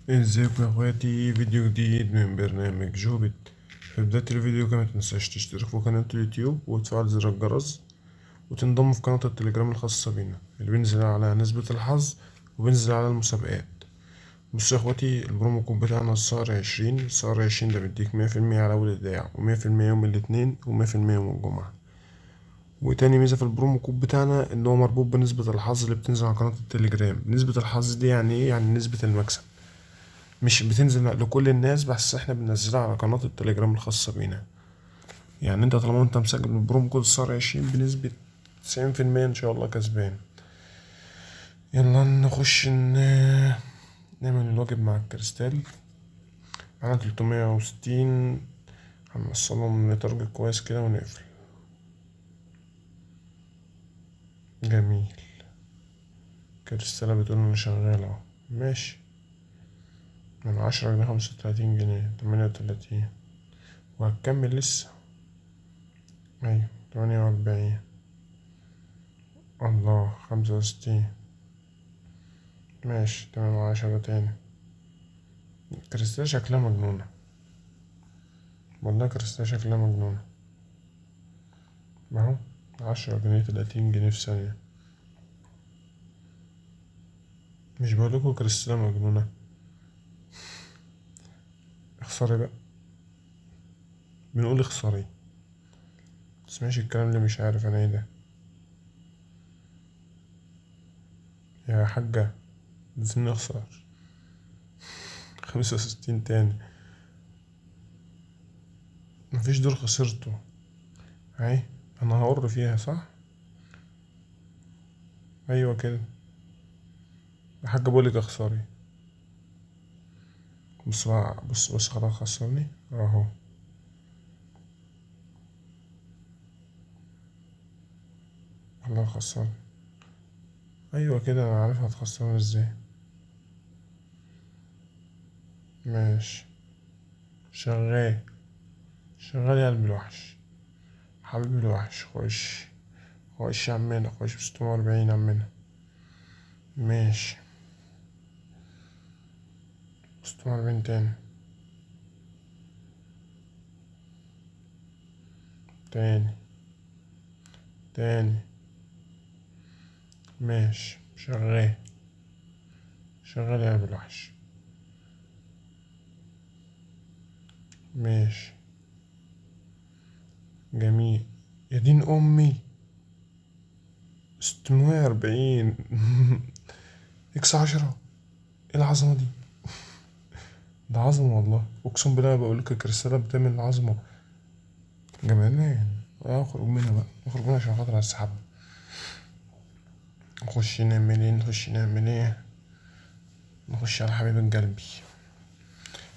ازيكم يا اخواتي، فيديو جديد من برنامج جوبت. في بداية الفيديو كده متنساش تشترك في قناة اليوتيوب وتفعل زر الجرس وتنضم في قناة التليجرام الخاصة بينا اللي بينزل على نسبة الحظ وبينزل على المسابقات. بصوا يا اخواتي، البرومو كود بتاعنا الصقر 20. الصقر 20 ده بيديك 100% على أول إيداع و100% يوم الاثنين و100% يوم الجمعة. وتاني ميزة في البرومو كود بتاعنا إن هو مربوط بنسبة الحظ اللي بتنزل على قناة التليجرام. نسبة الحظ دي يعني ايه؟ يعني نسبة المكسب، مش بتنزل لكل الناس، بس احنا بننزلها على قناة التليجرام الخاصة بينا. يعني انت طالما انت مسجل بالبرومو كود الصقر 20 بنسبة 90% ان شاء الله كسبان. يلا نخش نعمل الواجب مع الكريستال. معانا 360، هنوصلهم لتارجت كويس كده ونقفل. جميل، كريستالة بتقول انا شغال اهو. ماشي، من 10 جنيه 35 جنيه 38، وهتكمل لسه. ايوه 48، الله 65. ماشي 8 من 10 تاني. كريستال شكلها مجنونة، والله كريستال شكلها مجنونة. اهو 10 جنيه 30 جنيه في ثانية. مش بقولكوا كريستال مجنونة؟ اخسري بقى، بنقول اخسري. متسمعش الكلام اللي مش عارف انا ايه ده يا حاجة، لازم نخسر. 65 تاني، مفيش دور خسرته. اهي انا هقر فيها صح. ايوه كده يا حاجة، بقولك اخسري. بص بقى، بص خلاص خسرني اهو. الله خسرني. ايوه كده انا عارف هتخسرني ازاي. ماشي، شغال شغال يا قلب الوحش، حبيبي الوحش. خش يا عمنا، خش ب640 يا عمنا. ماشي 640 تاني. تاني تاني. ماشي شغال شغال يا قلب الوحش. ماشي جميل. يا دين أمي 640. إكس 10. ايه العظمة دي؟ ده عظمة والله، أقسم بالله بقولك الكريستالة بتعمل عظمة جمالين. اخرج منها بقى، اخرج منها عشان خاطر السحاب. نخش نعمل ايه؟ نخش نعمل ايه؟ نخش على حبيب قلبي،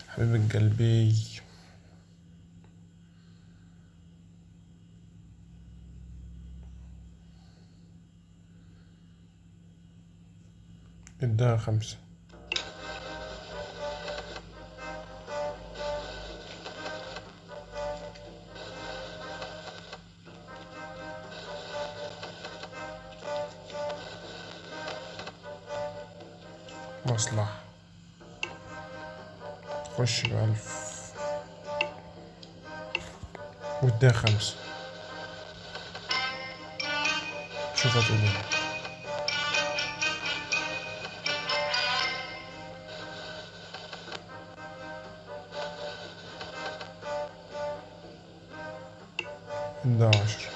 حبيب قلبي. اداها 5. مصلحة، خش ب1000 واداها 5. شوف هتقول ايه. اداها 10.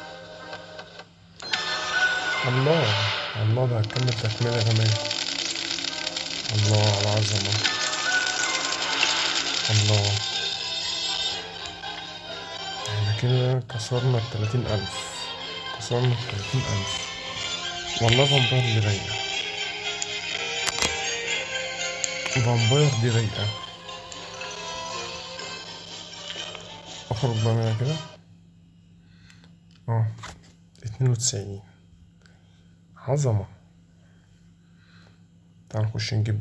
الله الله، ده هتكمل تكملة كمان. الله على العظمة. الله، احنا كده كسرنا ال30 ألف، كسرنا ال30 ألف. والله فامباير دي رايقة، فامباير دي رايقة. اخرج بقى منها كده. اه 92، عظمة. تعال نخش نجيب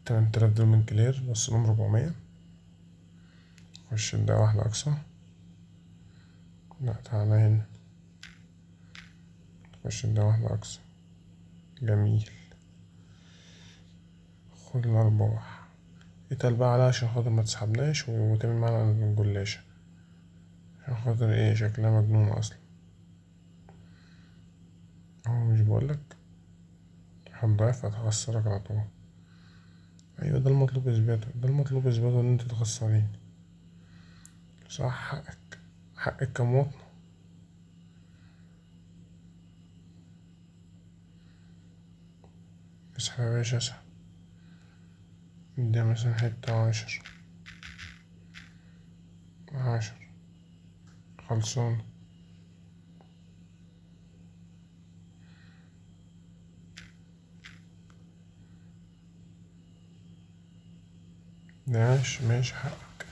8000 دول من كلير، نوصلهم 400. نخش نبدأ واحدة أقصى. لا تعالى هنا، نخش نبدأ واحدة أقصى. جميل. خد الأرباح، اتقل بقى عليها عشان خاطر ما تسحبناش وتعمل معانا الجلاشة، عشان خاطر ايه شكلها مجنونة اصلا. هو مش بقولك هتضعف هتخسرك على طول. ايوه ده المطلوب اثباته، ده المطلوب اثباته ان انت تخسرين. صح، حقك، حقك كمواطن. اسحب يا باشا اسحب، ده مثلا حتة 10 خلصان. ماشي حقك،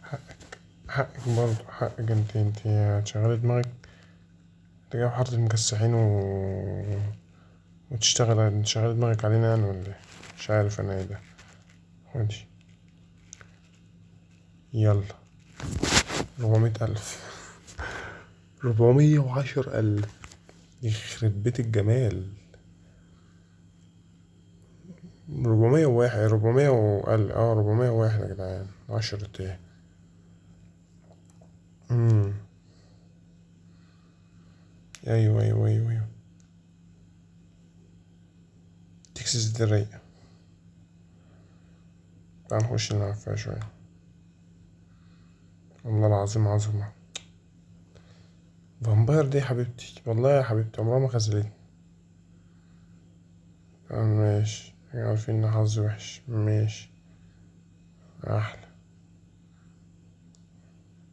حقك، حقك برضه حقك. انت هتشغلي دماغك، انت جايب حارة المكسحين تشغلي دماغك علينا يعني ولا ايه؟ مش عارف انا ايه ده. خدي يلا 400,000، 410,000، يخرب بيت الجمال. 401، 400 وقل، 401 يا جدعان، 10 ايه. امم ايوه. تكساس دي رايقة، تعال نخش نلعب فيها شوية. والله العظيم عظمة. فامباير دي حبيبتي، والله يا حبيبتي عمرها ما خذلتني. ماشي، عارفين ان حظي وحش، ماشي. احلى،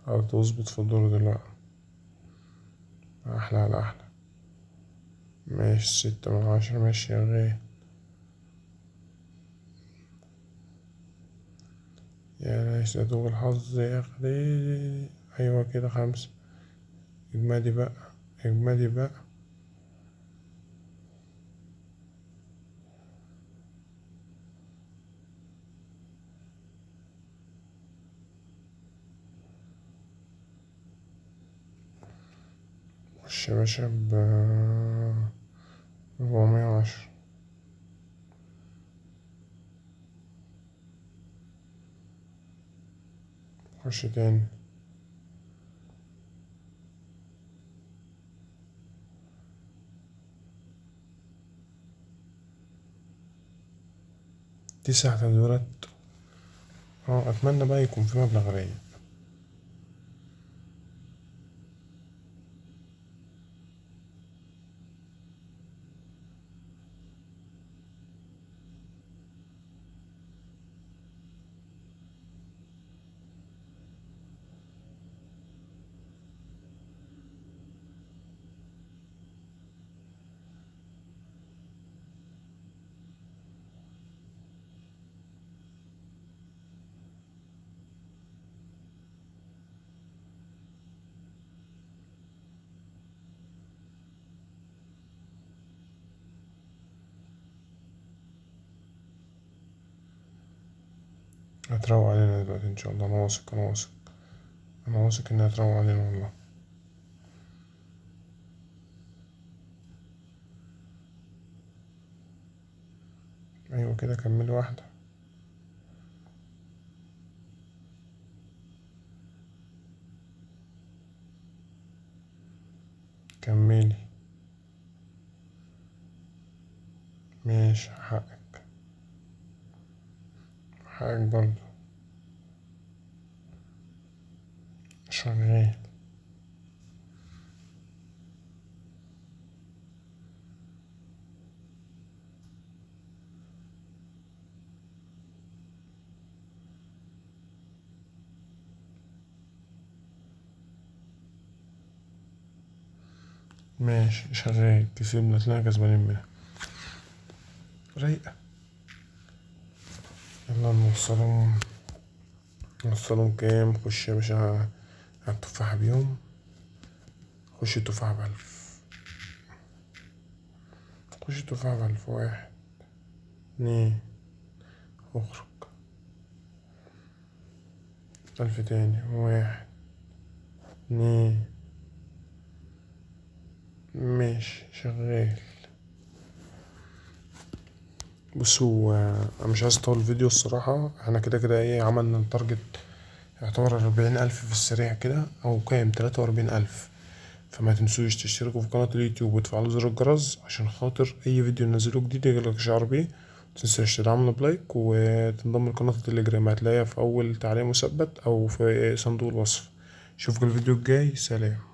هتظبط في الدور دلوقتي. احلى على احلى، ماشي 6/10، ماشي يا غالي. يا ناس ادوق الحظ يا خليلي. ايوه كده 5. اجمادي بقى، اجمادي بقى. خش يا باشا 410. خش تاني. 9 تدويرات. اتمنى بقى يكون في مبلغ رايق. هتروق علينا دلوقتي ان شاء الله، انا واثق، انا واثق انها هتروق علينا والله. ايوه كده كملي واحدة. كملي، ماشي حقك، حقك برضو. شغال. ماشي شغال، كسبنا، طلعنا كسبانين منها، رايقة. يلا نوصلهم كام. خش يا باشا على التفاحة بيوم. خش التفاحة ب1000. خش التفاحة ب1000. 1 2. اخرج 1000 تاني. 1 2. ماشي شغال. بصوا انا مش عايز اطول الفيديو الصراحة. احنا كده ايه عملنا التارجت يعتبر 40,000 في السريع كده، او كام 43,000. فما تنسوش تشتركوا في قناة اليوتيوب وتفعلوا زر الجرس عشان خاطر اي فيديو ننزله جديد يجيلك اشعار بيه. متنساش تدعمنا بلايك وتنضم لقناة التليجرام، هتلاقيها في اول تعليق مثبت او في صندوق الوصف. اشوفكوا الفيديو الجاي، سلام.